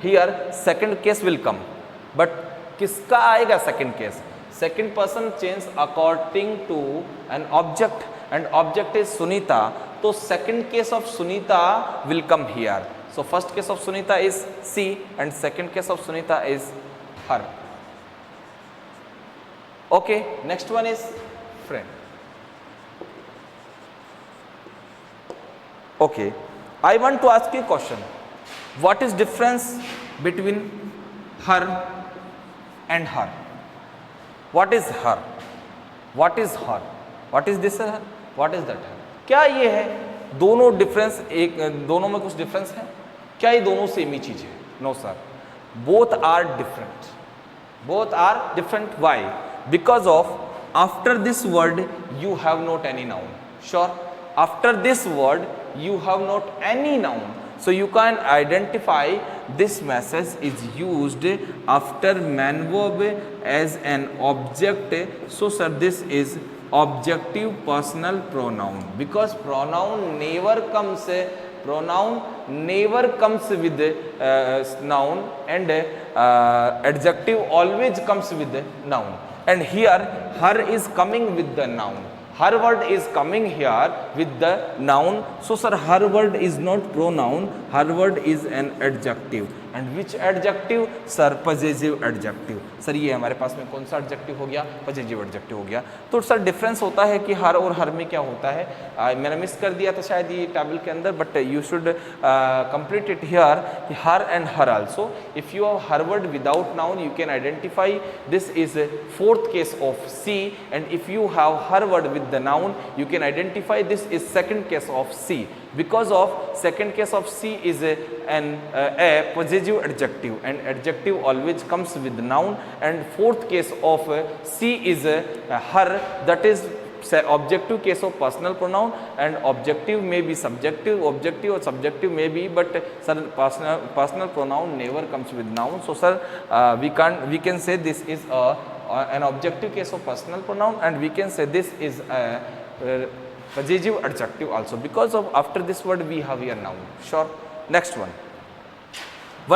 here second case will come, but किसका आएगा second case? Second person change according to an object and object is Sunita, तो second case of Sunita will come here. So first case of Sunita is she and second case of Sunita is her. Okay, next one is friend. Okay, I want to ask you a question. What is difference between her and her? What is her? What is her? What is this her? What is that her? क्या ये है दोनों difference, एक दोनों में कुछ difference है क्या? ये दोनों सेम ही चीज है? No sir, both are different. Both are different. Why? Because of after this word you have not any noun. Sure, after this word you have not any noun, so you can identify this message is used after man verb as an object. So sir, this is objective personal pronoun, because pronoun never comes with noun, and adjective always comes with noun, and here her is coming with the noun. Her word is coming here with the noun. So sir, her word is not pronoun, her word is an adjective. And which adjective? Sir, possessive adjective. Sir ये हमारे पास में कौन सा adjective हो गया? Possessive adjective हो गया. तो सर डिफरेंस होता है कि हर और हर में क्या होता है. मैंने मिस कर दिया था शायद ये टेबल के अंदर, but you should complete it here. Her and her also. If you have her word without noun, you can identify this is a fourth case of she, and if you have her word with the noun, you can identify this is second case of she. Because of second case of she is a possessive adjective, and adjective always comes with noun, and fourth case of she is her, that is objective case of personal pronoun, and objective may be subjective, objective or subjective may be, but sir personal pronoun never comes with noun. So sir, we can say this is an objective case of personal pronoun, and we can say this is a possessive adjective also, because of after this word we have here noun. Sure. Next one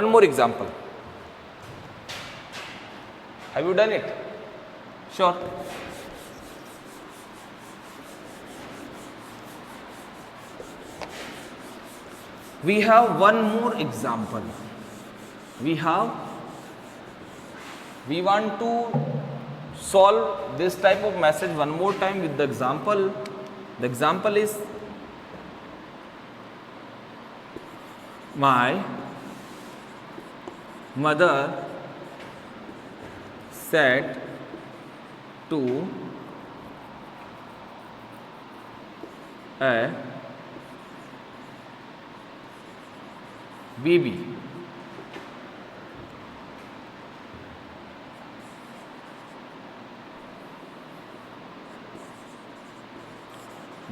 more example. Have you done it? Sure. We have one more example. We want to solve this type of message one more time with the example. The example is, my mother said to a baby,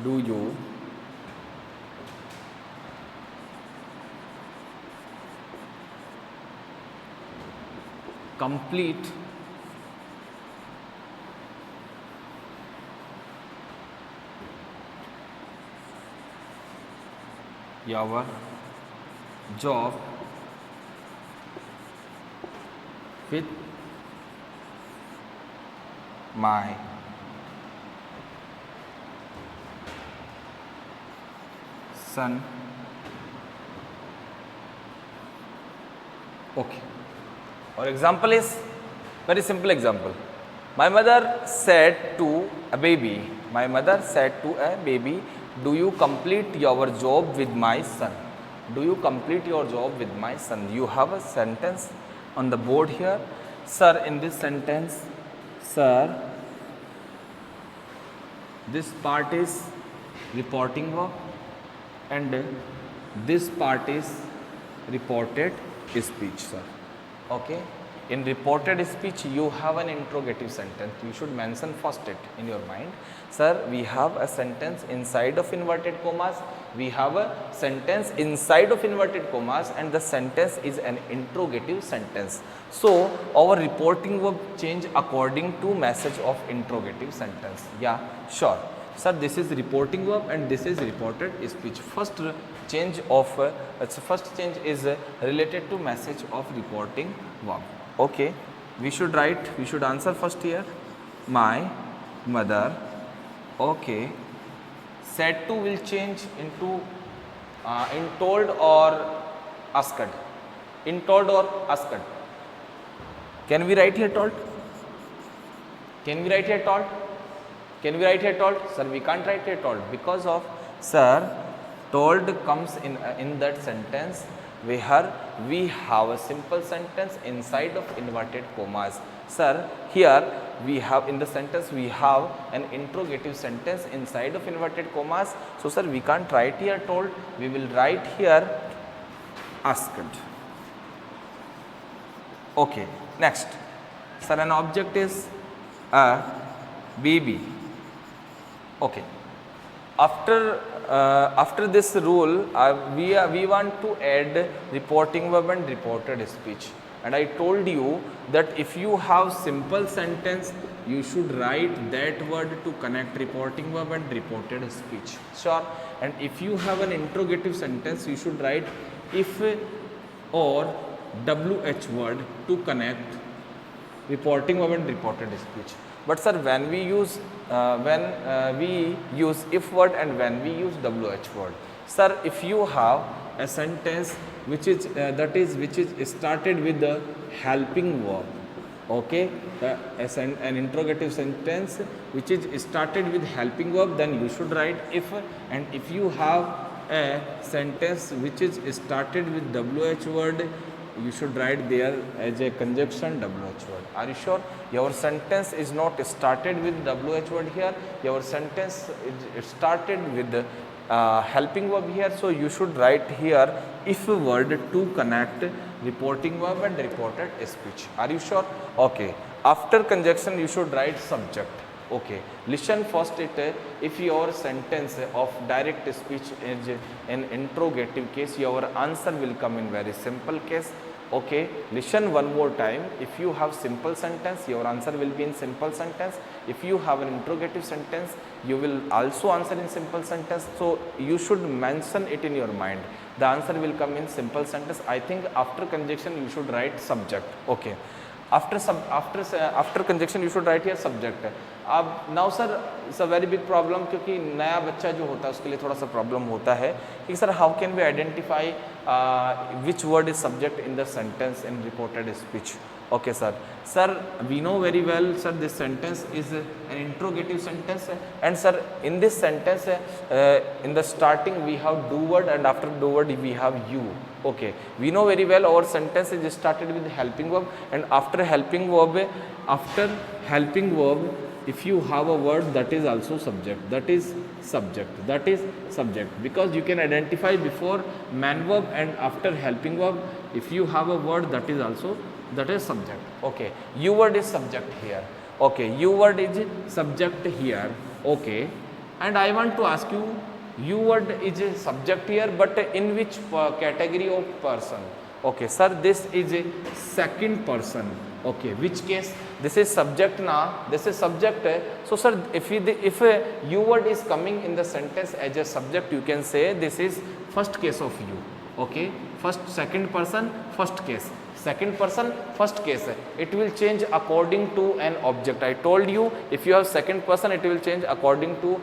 do you complete your job with my son? Okay. Our example is very simple example. My mother said to a baby, do you complete your job with my son? Do you complete your job with my son? You have a sentence on the board here. Sir, in this sentence, sir, this part is reporting verb and this part is reported speech, sir. Okay. In reported speech, you have an interrogative sentence. You should mention first it in your mind. Sir, we have a sentence inside of inverted commas. We have a sentence inside of inverted commas, and the sentence is an interrogative sentence. So, our reporting verb change according to message of interrogative sentence. Yeah, sure. Sir, this is reporting verb and this is reported speech. First change of first change is related to message of reporting verb. Okay, we should answer first here. My mother. Okay, said to will change into in told or asked. In told or asked. Can we write here told? Can we write here told? Can we write here told? Sir, we can't write here told because of, sir, told comes in that sentence where we have a simple sentence inside of inverted commas. Sir, here we have in the sentence we have an interrogative sentence inside of inverted commas. So, sir, we can't write here told. We will write here asked. Okay, next. Sir, an object is a baby. Okay. After this rule, we want to add reporting verb and reported speech. And I told you that if you have simple sentence, you should write that word to connect reporting verb and reported speech. Sure. And if you have an interrogative sentence, you should write if or WH word to connect reporting verb and reported speech. But sir, when we use if word and when we use WH word, sir, if you have a sentence which is started with the helping verb, okay, an interrogative sentence which is started with helping verb, then you should write if. And if you have a sentence which is started with WH word, you should write there as a conjunction WH word. Are you sure? Your sentence is not started with WH word here. Your sentence is started with helping verb here. So, you should write here if word to connect reporting verb and reported speech. Are you sure? Okay. After conjunction, you should write subject. Okay. Listen first it. If your sentence of direct speech is an interrogative case, your answer will come in very simple case. Okay, listen one more time. If you have simple sentence, your answer will be in simple sentence. If you have an interrogative sentence, you will also answer in simple sentence. So, you should mention it in your mind. The answer will come in simple sentence. I think after conjunction, you should write subject. Okay. After conjunction you should write here subject. अब now sir it's a very big problem, क्योंकि नया बच्चा जो होता है उसके लिए थोड़ा सा प्रॉब्लम होता है कि sir how can we identify which word is subject in the sentence in reported speech. Okay sir. Sir, we know very well sir this sentence is an interrogative sentence, and sir in this sentence in the starting we have do word and after do word we have you. Okay, we know very well our sentence is started with helping verb, and after helping verb if you have a word that is also subject, that is subject, because you can identify before man verb and after helping verb if you have a word that is also subject. Okay, you word is subject here. Okay, you word is subject here. Okay, and I want to ask you, you word is a subject here, but in which category of person? Okay sir, this is a second person. Okay, which case? This is subject now, this is subject. So sir, if you word is coming in the sentence as a subject, you can say this is first case of you. Okay, second person, first case. Second person, first case. It will change according to an object. I told you if you have second person, it will change according to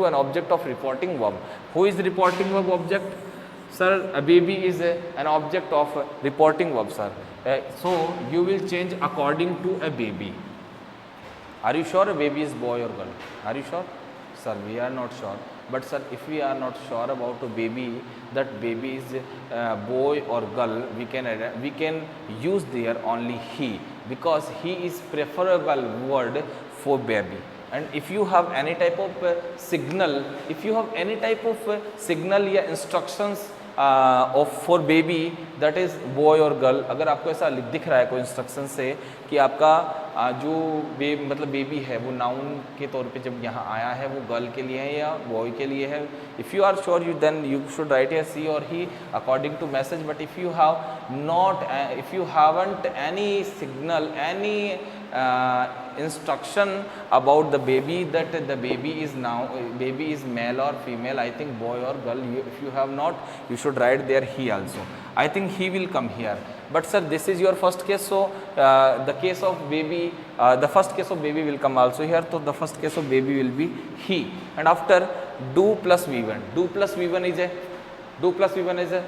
an object of reporting verb. Who is reporting verb object? Sir, a baby is an object of reporting verb, sir. So you will change according to a baby. Are you sure a baby is boy or girl? Are you sure? Sir, we are not sure. But sir, if we are not sure about a baby, that baby is boy or girl, we can use there only he, because he is preferable word for baby. And if you have any type of signal, या instructions for baby, that is boy or girl, अगर आपको ऐसा दिख रहा है कोई instruction से कि आपका जो मतलब बेबी है वो नाउन के तौर पे जब यहाँ आया है वो गर्ल के लिए है या बॉय के लिए है, if you are sure you then you should write here C और ही according to message. But if you have not, if you haven't any signal, any instruction about the baby, that the baby is now baby is male or female, I think boy or girl. If you have not, you should write there he also. I think he will come here. But sir, this is your first case, so the case of baby, the first case of baby will come also here. So the first case of baby will be he. And after do plus v1, do plus v1 is a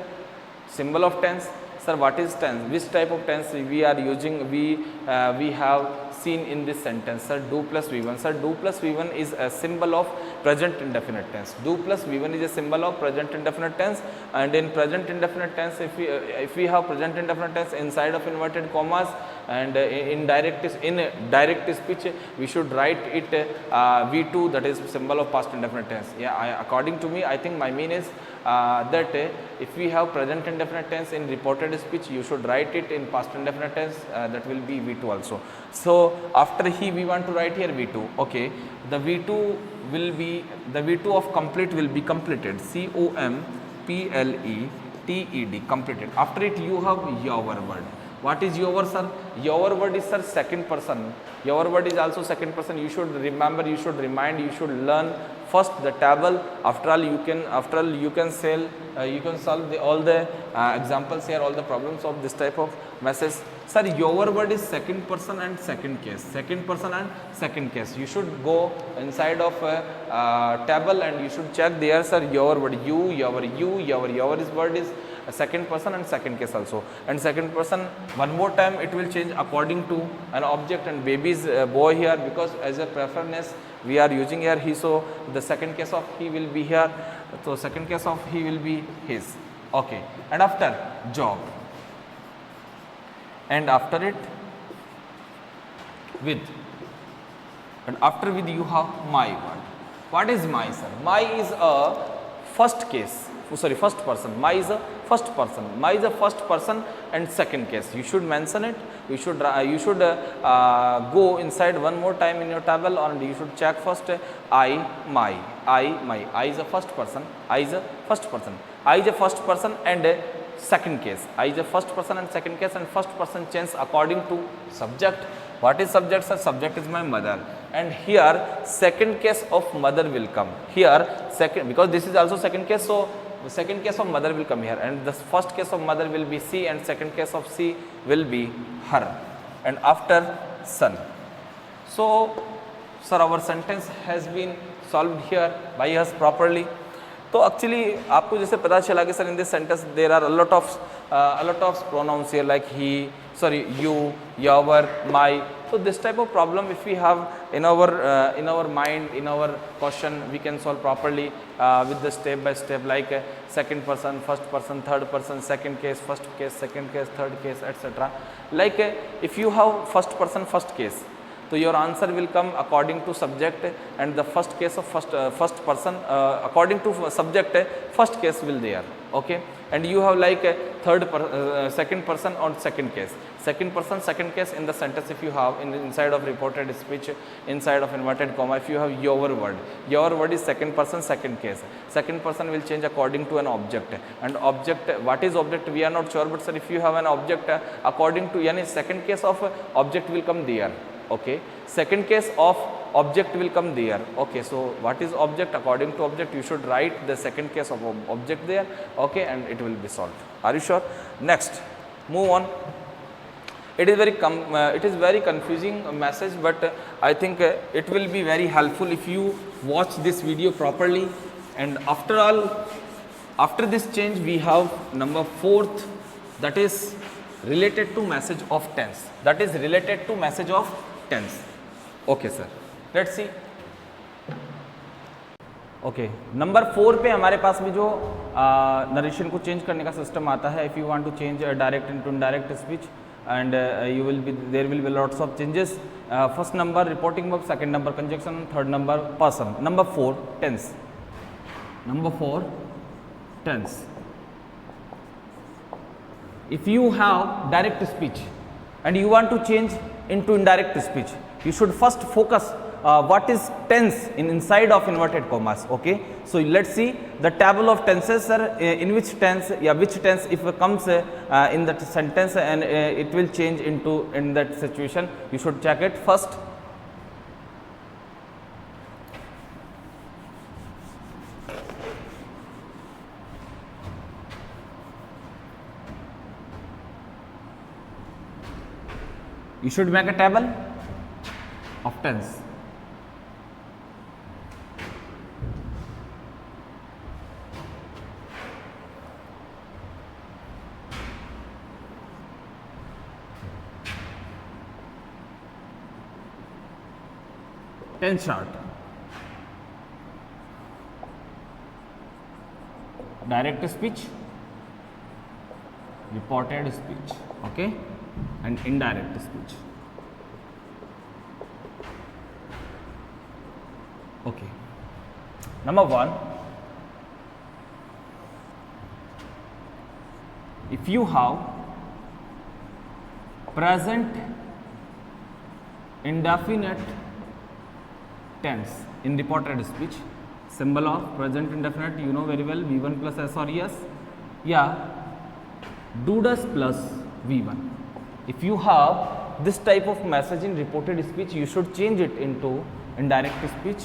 symbol of tense. Sir, what is tense? Which type of tense we are using? We have seen in this sentence. Sir, do plus v1. Sir, do plus v1 is a symbol of present indefinite tense. Do plus v1 is a symbol of present indefinite tense. And in present indefinite tense, if we have present indefinite tense inside of inverted commas, and in direct speech, we should write it v2, that is symbol of past indefinite tense. Yeah, according to me, I think my mean is that if we have present indefinite tense in reported speech, you should write it in past indefinite tense, that will be v2 also. So after he, we want to write here v2. Okay, the v2 will be, the v2 of complete will be completed, completed, completed. After it you have your word. What is your word, sir? Your word is, sir, second person. Your word is also second person. You should remember, you should remind, you should learn first the table. After all you can solve all the examples here, all the problems of this type of message. Sir, your word is second person and second case. Second person and second case. You should go inside of table and you should check there, sir, your word, your is word is second person and second case also. And second person, one more time it will change according to an object, and baby is boy here, because as a preference we are using here he, so the second case of he will be here, so second case of he will be his. Okay, and after job, and after it with, and after with you have my word. What is my, sir? My is a first case, first person. My is a first person. My is a first person and second case. You should mention it. You should go inside one more time in your table, and you should check first I, my. I is a first person. I is a first person. I is a first person and second case. I is a first person and second case, and first person change according to subject. What is subject, sir? Subject is my mother, and here second case of mother will come here, second, because this is also second case, so the second case of mother will come here, and the first case of mother will be she, and second case of she will be her. And after son. So sir, our sentence has been solved here by us properly. तो actually आपको जैसे पता चला कि sir in this sentence there are a lot of pronouns here like he, sorry, you, your, my. So this type of problem, if we have in our mind, in our question, we can solve properly with the step by step, like second person, first person, third person, second case, first case, second case, third case, etc. Like if you have first person, first case, so your answer will come according to subject, and the first case of first person according to subject, first case will there. Okay, and you have like a second person on second case, second person, second case in the sentence. If you have inside of reported speech, inside of inverted comma, if you have your word is second person, second case. Second person will change according to an object, and object, what is object we are not sure, but sir, if you have an object according to, yani second case of object will come there. Okay, second case of object will come there. Okay, so what is object? According to object you should write the second case of object there. Okay, and it will be solved. Are you sure? Next, move on. It is very confusing message, but I think it will be very helpful if you watch this video properly. And after all, after this change we have number 4th, that is related to message of tense. That is related to message of tense. Okay sir, let's see. Okay, number 4 पे हमारे पास में जो narration को change करने का system आता है. If you want to change direct into indirect speech, and there will be lots of changes. First number reporting verb, second number conjunction, third number person. Number 4 tense. Number 4 tense. If you have direct speech and you want to change into indirect speech, you should first focus what is tense inside of inverted commas. Okay, so let's see the table of tenses, sir. In which tense, which tense if it comes in that sentence, and it will change into in that situation, you should check it first. You should make a table of tense. Tense chart. Direct speech, reported speech, okay, and indirect speech. Okay. Number 1, if you have present indefinite tense in reported speech, symbol of present indefinite you know very well, V1 plus S or ES, yeah, do das plus V1. If you have this type of message in reported speech, you should change it into indirect speech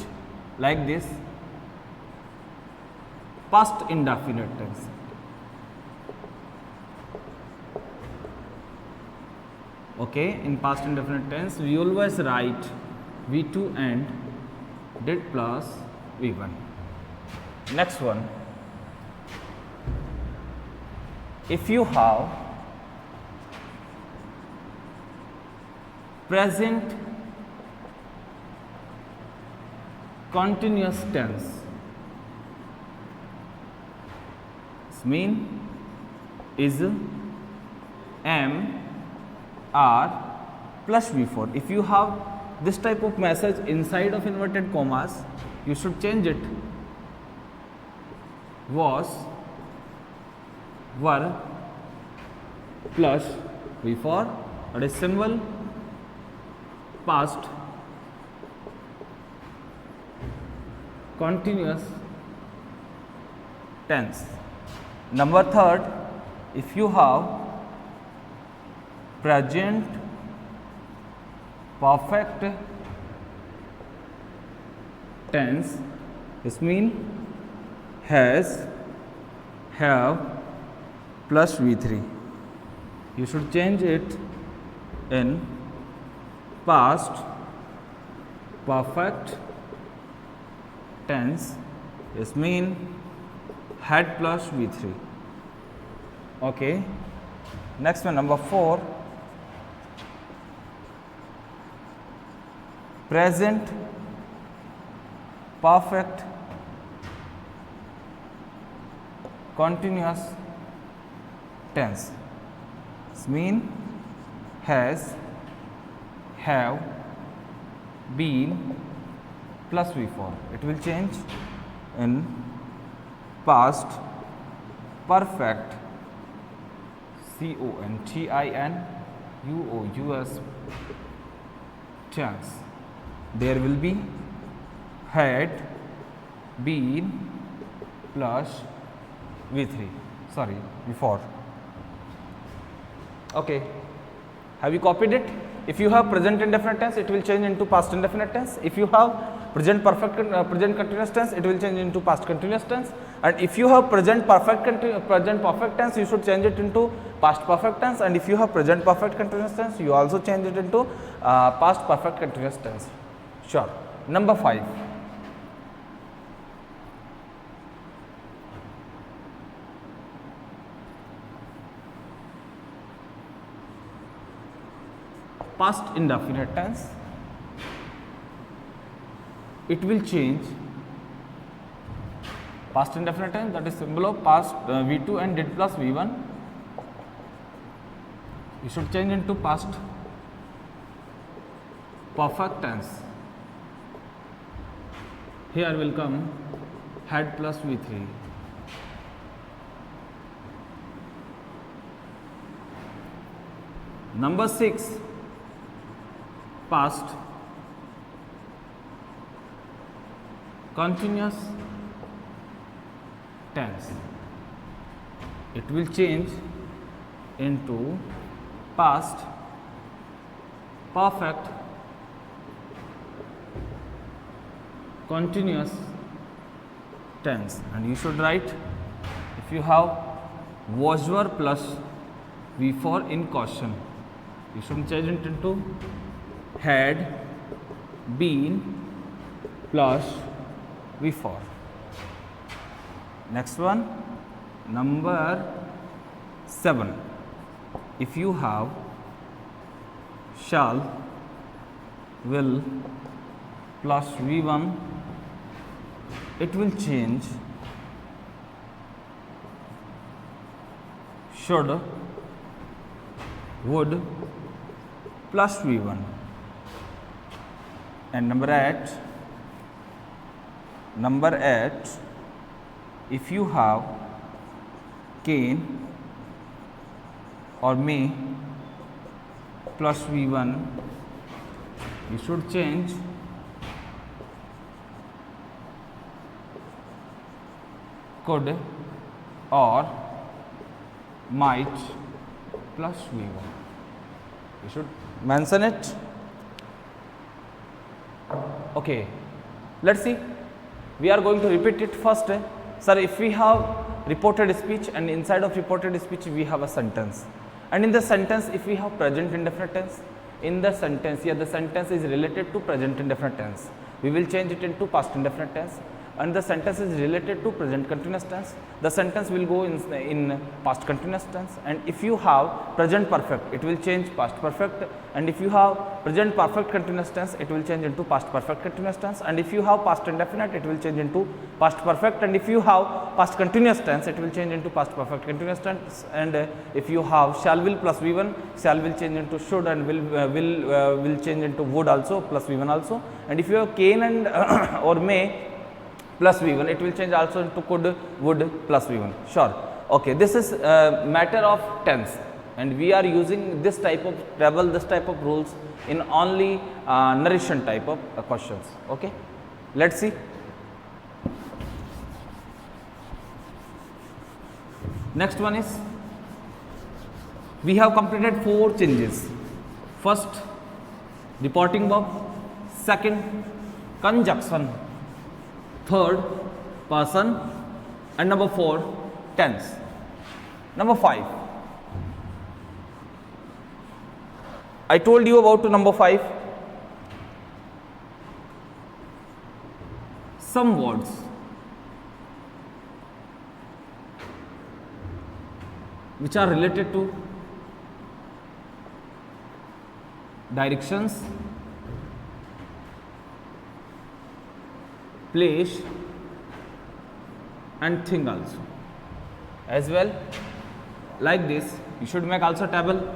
like this, past indefinite tense. Okay, in past indefinite tense we always write V2 and did plus V1. Next one, if you have present continuous tense, this mean is M R plus V4. If you have this type of message inside of inverted commas, you should change it was, were plus V4, that is symbol past continuous tense. Number 3, if you have present perfect tense, this mean has, have plus V3. You should change it in past perfect tense, this mean had plus V3. Okay. Next one, number 4, present perfect continuous tense, this mean has, have, been plus V4. It will change in past perfect continuous tense. There will be had, been plus V3, sorry, V4. Okay, have you copied it? If you have present indefinite tense, it will change into past indefinite tense. If you have present perfect present continuous tense, it will change into past continuous tense. And if you have present perfect tense, you should change it into past perfect tense. And if you have present perfect continuous tense, you also change it into past perfect continuous tense. Sure. Number 5. Past indefinite tense, it will change past indefinite tense, that is symbol of past V2 and did plus V1. You should change into past perfect tense. Here will come had plus V3. Number 6, past continuous tense. It will change into past perfect continuous tense. And you should write, if you have was were plus V4 in question, you should change it into had been plus V4. Next one, number 7. If you have shall, will plus V1, it will change should, would plus V1. And number 8, if you have can or may plus V1, you should change could or might plus V1. You should mention it. Okay, let's see. We are going to repeat it first. Sir, if we have reported speech and inside of reported speech we have a sentence, and in the sentence if we have present indefinite tense, in the sentence here the sentence is related to present indefinite tense, we will change it into past indefinite tense. And the sentence is related to present continuous tense, the sentence will go in past continuous tense. And if you have present perfect, it will change past perfect. And if you have present perfect continuous tense, it will change into past perfect continuous tense. And if you have past indefinite, it will change into past perfect. And if you have past continuous tense, it will change into past perfect continuous tense. And if you have shall will plus V1, shall will change into should, and will change into would also plus V1 also. And if you have can and or may plus V1, it will change also into could, would plus V1. Sure. Okay, this is matter of tense, and we are using this type of table, this type of rules in only narration type of questions. Okay, let's see. Next one is, we have completed 4 changes. First, reporting verb. Second, conjunction. Third, person. And number 4, tense. Number 5, I told you about number 5. Some words which are related to directions, place and thing also as well. Like this, you should make also table.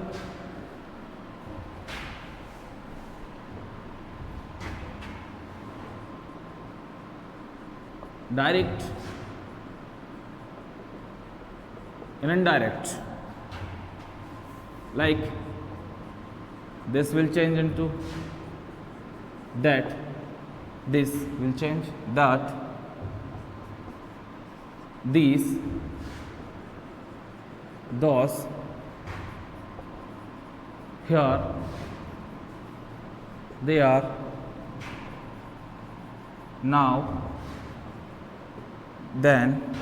Direct and indirect. Like this will change into that, this will change that, these, those, here, they are, now, then,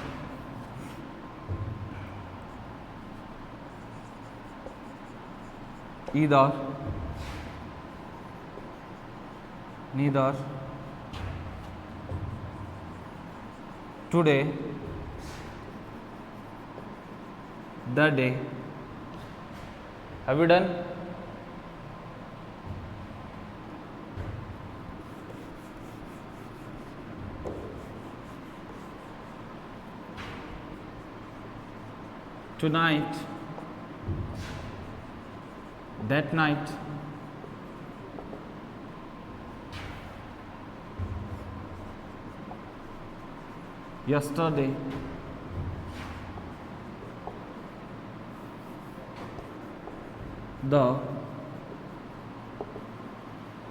either, neither, today, the day. Have you done? Tonight, that night, yesterday, the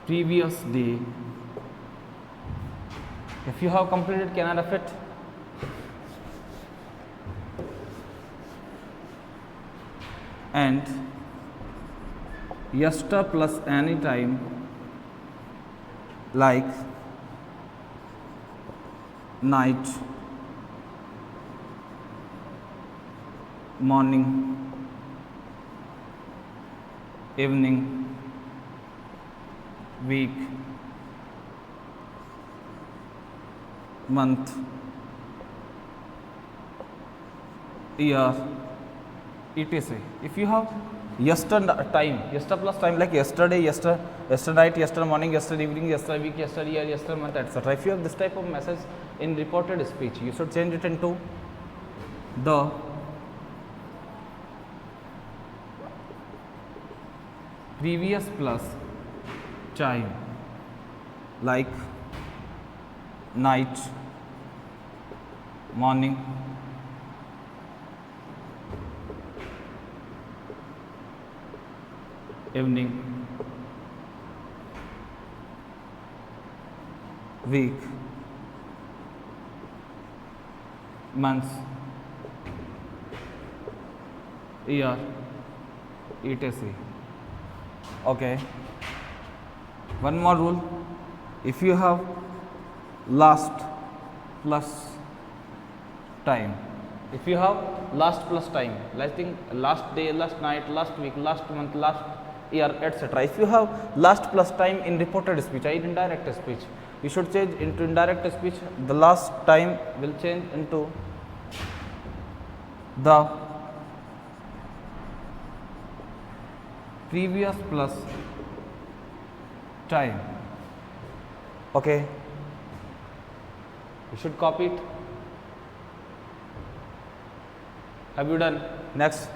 previous day, If you have completed, can I ref it? And yester plus any time, like night, morning, evening, week, month, year, etc. If you have yester plus time, like yesterday, yester night, yester morning, yester evening, yester week, yester year, yester month, etc. If you have this type of message in reported speech, you should change it into the previous plus time, like night, morning, evening, week, months, year, etc. Okay. One more rule. If you have last plus time, if you have last plus time, like think last day, last night, last week, last month, last year, etc. If you have last plus time in reported speech, in indirect speech, you should change into indirect speech. The last time will change into the previous plus time. Okay. You should copy it. Have you done? Next.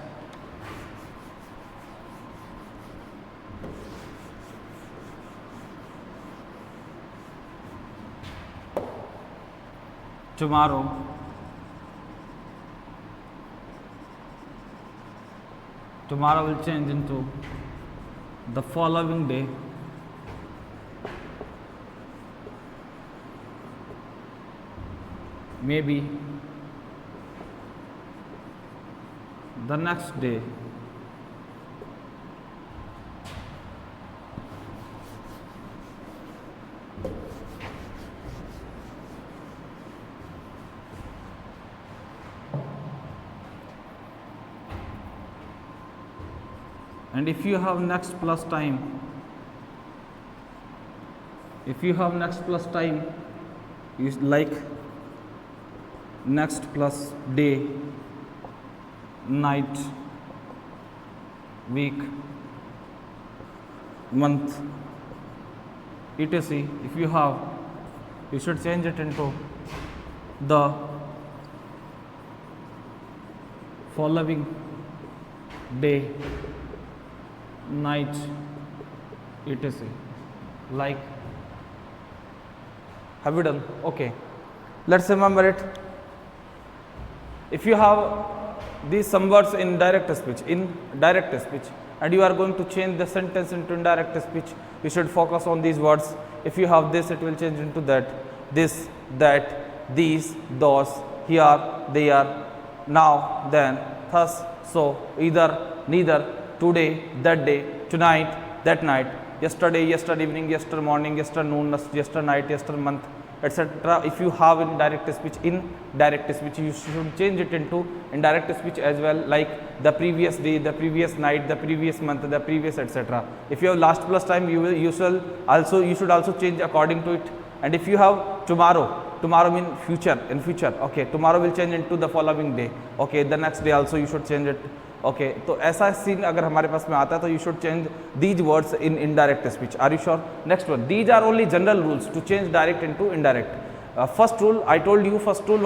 Tomorrow. Tomorrow will change into the following day. Maybe the next day. And if you have next plus time, you like next plus day, night, week, month, etc. If you have, you should change it into the following day, night, etc. Like, have you done? Okay. Let's remember it. If you have these some words in direct speech, and you are going to change the sentence into indirect speech, you should focus on these words. If you have this, it will change into that, this, that, these, those, here, there, now, then, thus, so, either, neither, today, that day, tonight, that night, yesterday, yesterday evening, yesterday morning, yesterday noon, yesterday night, yesterday month, etc. If you have in direct speech, you should change it into indirect speech as well, like the previous day, the previous night, the previous month, the previous, etc. If you have last plus time, you should also change according to it. And if you have tomorrow mean future, in future. Okay, tomorrow will change into the following day. Okay, the next day also you should change it. Okay तो ऐसा scene अगर हमारे पास में आता है तो you should change these words in indirect speech. Are you sure? Next one, these are only general rules to change direct into indirect. First rule I told you, first rule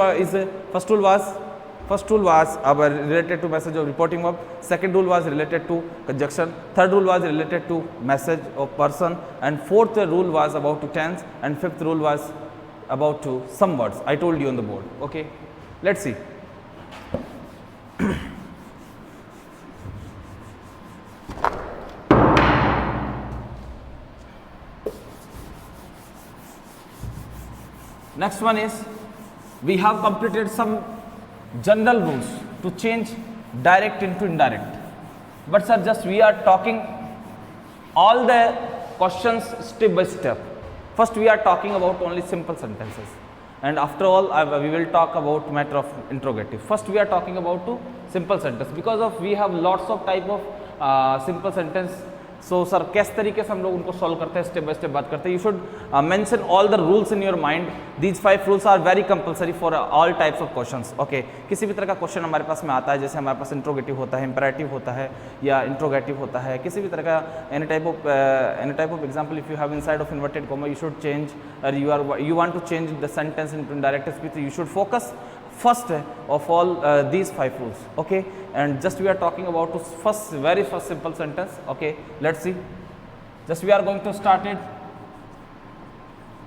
was related to message of reporting verb. Second rule was related to conjunction. Third rule was related to message of person, and fourth rule was about to tense, and fifth rule was about to some words I told you on the board. Okay, let's see. Next one is we have completed some general rules to change direct into indirect. But sir, just we are talking all the questions step by step. First we are talking about only simple sentences, and after all we will talk about matter of interrogative. First we are talking about to simple sentence, because of we have lots of type of simple sentence. So sir किस तरीके से हम लोग उनको solve करते हैं, step by step बात करते हैं. You should mention all the rules in your mind. These 5 rules are very compulsory for all types of questions. Okay, किसी भी तरह का क्वेश्चन हमारे पास में आता है, जैसे हमारे पास इंट्रोगेटिव होता है, इंपरेटिव होता है या इंट्रोगेटिव होता है, किसी भी तरह का any type of example, if you have inside of inverted comma you should change, और you want to change the sentence into indirect speech, you should focus first of all these 5 rules. Okay, and just we are talking about to very first simple sentence. Okay, let's see. Just we are going to start it.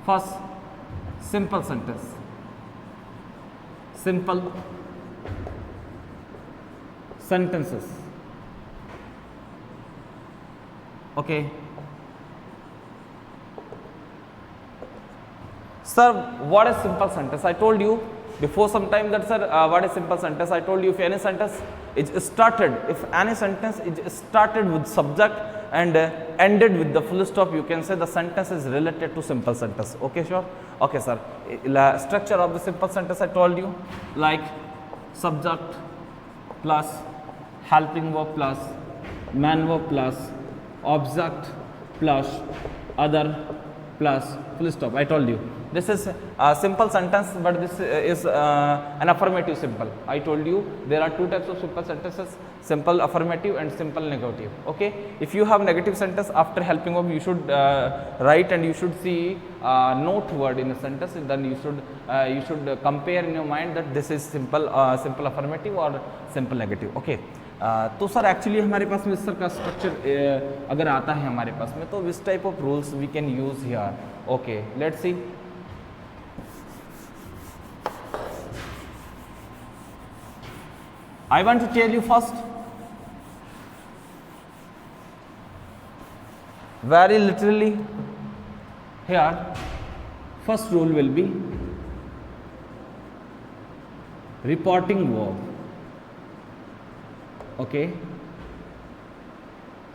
First simple sentence. Simple sentences. Okay, sir, what is simple sentence? I told you before some time that sir, what is simple sentence? I told you, if any sentence is started, if any sentence is started with subject and ended with the full stop, you can say the sentence is related to simple sentence. Okay, sure. Okay sir, structure of the simple sentence I told you, like subject plus helping verb plus man verb plus object plus other plus full stop. I told you this is a simple sentence, but this is an affirmative simple. I told you there are 2 types of simple sentences, simple affirmative and simple negative. Okay, if you have negative sentence, after helping verb you should write and you should see note word in a sentence, then you should compare in your mind that this is simple affirmative or simple negative. Okay, तो sir actually हमारे पास में sir का structure अगर आता है हमारे पास में, तो which type of rules we can use here. Okay, let's see. I want to tell you first very literally here, first rule will be reporting verb. Okay,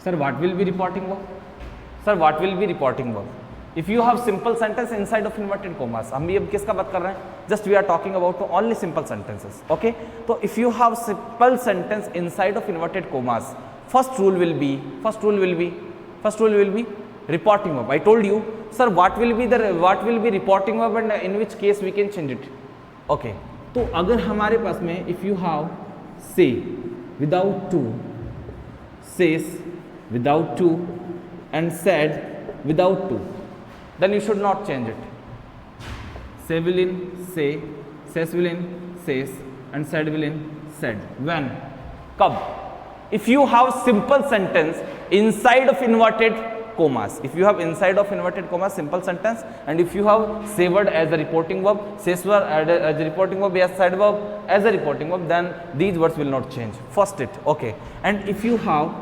sir, what will be reporting verb? Sir, what will be reporting verb? If you have simple sentence inside of inverted commas, हम भी अब किसका बात कर रहे हैं? Just we are talking about only simple sentences. Okay, तो if you have simple sentence inside of inverted commas, first rule will be reporting verb. I told you, sir, what will be reporting verb and in which case we can change it. Okay, तो अगर हमारे पास में if you have say without to, says without to and said without to, then you should not change it. Say will in say, says will in says, and said will in said. When? Kab? If you have simple sentence inside of inverted commas, if you have inside of inverted commas simple sentence, and if you have say word as a reporting verb, says word as a reporting verb, yes, said verb as a reporting verb, then these words will not change. First it. Okay, and if you have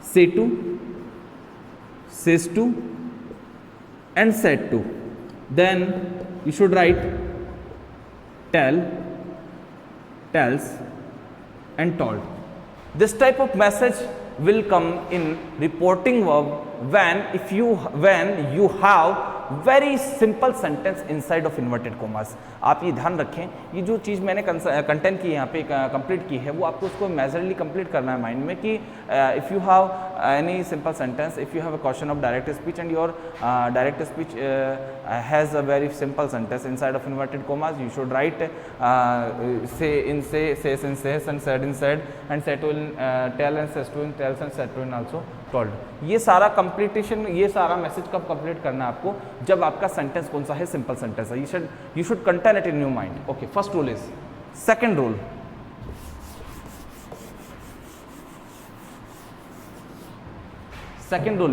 say to, says to and said to, then you should write tell, tells and told. This type of message will come in reporting verb when you have very simple sentence inside of inverted commas. आप ये ध्यान रखें, ये जो चीज़ मैंने content की यहाँ पे कंप्लीट की है, वो आपको उसको मेजरली कंप्लीट करना है माइंड में कि if you have any simple sentence, if you have a question of direct speech and your direct speech has a very simple sentence inside of inverted commas, you should write say in say, says in says, and said in said, and said to in tell, and says to in tells, and said to in also told. ये सारा completion, ये सारा message कब complete करना है आपको? जब आपका सेंटेंस कौन सा है? सिंपल सेंटेंस है. You should contain it in your mind. Okay, first rule is. Second rule,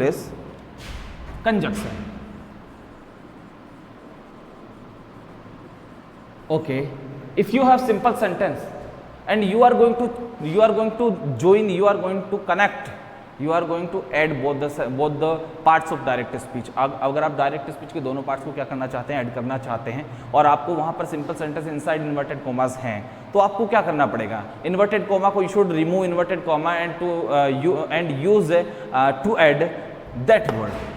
is conjunction. Okay, if you have simple sentence and you are going to connect you are going to add both the parts of direct speech. अगर आप direct speech के दोनों parts को क्या करना चाहते हैं, add करना चाहते हैं, और आपको वहाँ पर simple sentence inside inverted commas हैं, तो आपको क्या करना पड़ेगा, इन्वर्टेड कॉमा को you should remove inverted comma and use to add that word.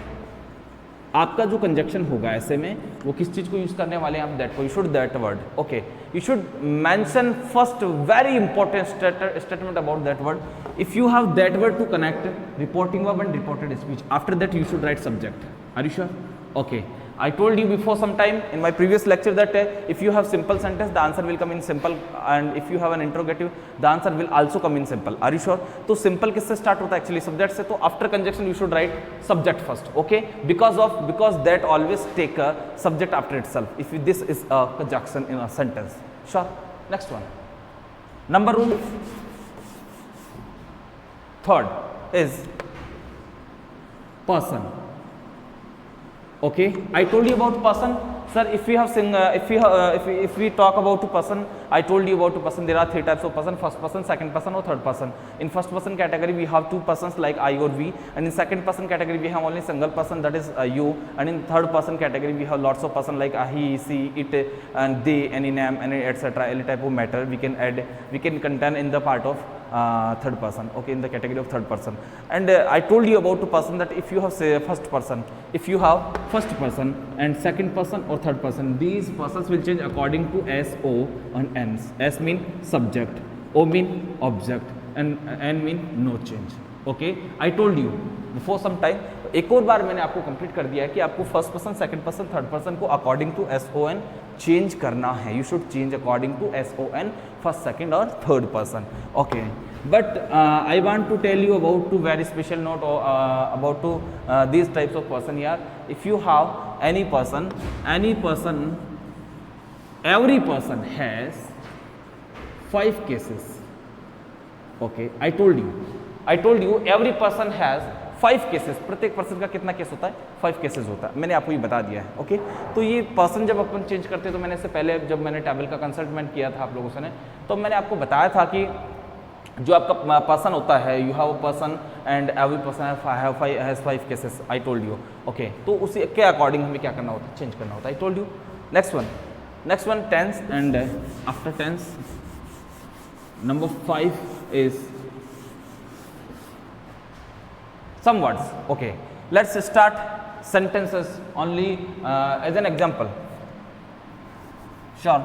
आपका जो कंजक्शन होगा ऐसे में, वो किस चीज को यूज करने वाले हैं आप, दैट को, you should that word, okay, you should mention first very important statement about that word, if you have that word to connect reporting verb and reported speech, after that you should write subject. Are you sure? Okay. I told you before some time in my previous lecture that if you have simple sentence, the answer will come in simple, and if you have an interrogative, the answer will also come in simple. Are you sure? तो simple किससे start होता है actually, subject से. तो after conjunction you should write subject first. Okay? Because that always take a subject after itself. If this is a conjunction in a sentence. Sure. Next one. Number rule. Third is person. Okay, I told you about person, sir. If we talk about person, I told you about person. There are three types of person: first person, second person, or third person. In first person category, we have two persons like I or we, and in second person category, we have only single person, that is you. And in third person category, we have lots of person like he, she, it, and they, any name, any etc. Any type of matter we can add, we can contain in the part of third person, okay, in the category of third person. And I told you about two person, that if you have say first person, if you have first person and second person or third person, these persons will change according to S, O and N. S mean subject, O mean object, and N mean no change. Okay, I told you before some time. एक और बार मैंने आपको complete कर दिया है कि आपको first person, second person, third person को according to S O N change करना है. You should change according to S O N first, second और third person. Okay, but I want to tell you about two very special note about to these types of person here. If you have any person, every person has 5 cases. Okay, I told you every person has 5 cases. प्रत्येक person का कितना case होता है, 5 cases होता है. मैंने आपको ये बता दिया है. ओके, तो ये पर्सन जब अपन चेंज करते हैं, तो मैंने इससे पहले जब मैंने टेबल का कंसल्टमेंट किया था आप लोगों से, तो मैंने आपको बताया था कि जो आपका पर्सन होता है, you have a person and every person has 5 cases. I told you. Okay, तो उसी के अकॉर्डिंग हमें क्या करना होता है, चेंज करना होता है. I told you. Next one tense, and after tense number 5 is some words. Okay, let's start sentences only as an example. Sure.